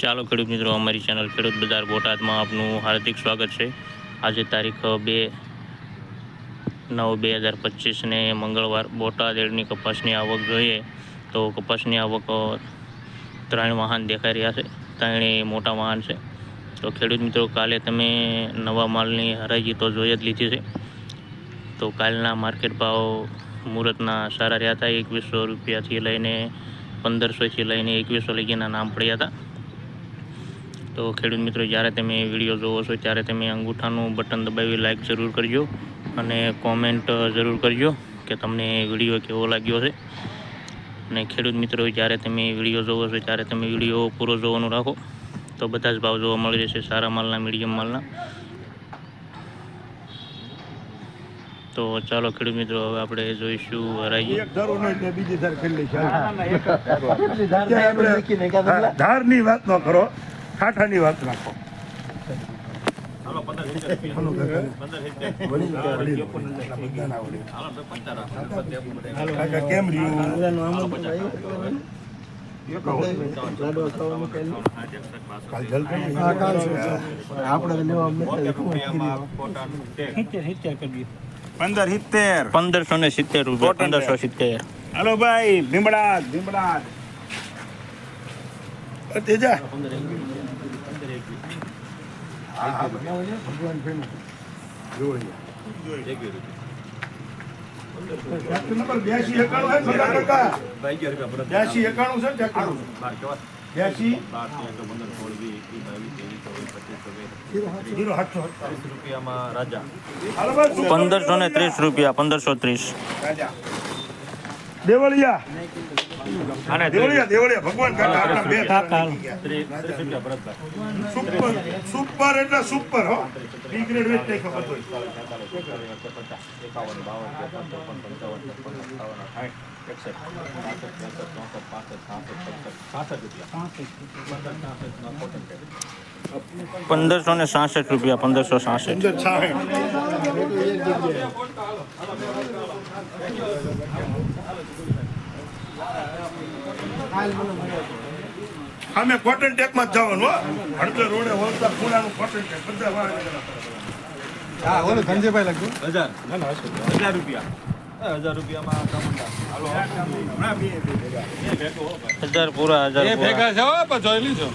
ચાલો ખેડૂત મિત્રો, અમારી ચેનલ ખેડૂત બજાર બોટાદમાં આપનું હાર્દિક સ્વાગત છે। આજે તારીખ 2/9/2025 મંગળવાર બોટાદ એડની કપાસની આવક જોઈએ તો કપાસની આવક 3 વાહન દેખાઈ રહ્યા છે। 3 મોટા વાહન છે। તો ખેડૂત મિત્રો, કાલે તમે નવા માલની હરાજી તો જોઈ જ લીધી છે। તો કાલના માર્કેટ ભાવ મુહૂર્તના સારા રહ્યા હતા। 2100 રૂપિયાથી લઈને 1500થી લઈને 2100 લગીના નામ પડ્યા હતા। તો ખેડૂત મિત્રો, જ્યારે તમે વિડીયો જોવો છો ત્યારે તમે અંગૂઠાનું બટન દબાવી લાઇક જરૂર કરજો અને કોમેન્ટ જરૂર કરજો કે તમને વિડીયો કેવો લાગ્યો છે। અને ખેડૂત મિત્રો, જ્યારે તમે વિડીયો જોવો છો ત્યારે તમે વિડીયો પૂરો જોવાનું રાખો તો બધા જ ભાવ જોવા મળી રહેશે, સારા માલના, મીડિયમ માલના। તો ચાલો ખેડૂત મિત્રો, હવે આપણે જોઈશું હરાજી। ધારની વાત ન કરો, કાંઠાની વાત રાખો। કેમ ₹1570 ₹1570। હાલો ભાઈ, ભીમડા તેજા નંબર 1530 રૂપિયા, 1530। દેવળિયા ભગવાન સુપર એટલે સુપર હો, બી ગ્રેડ વેચ નહીં ખબર હોય। ₹1566 1566। અમે કોટન ટેક માં જવાનું હો, હળદર રોડે વળતા પૂનાનું કોટન ટેક બધા વાળા। હા, ઓલો ધનજીભાઈ લખજો 1000 રૂપિયા 1000 રૂપિયામાં હાલો 1000 પૂરા, 1000 ભેગા છે, જોઈ લીધો।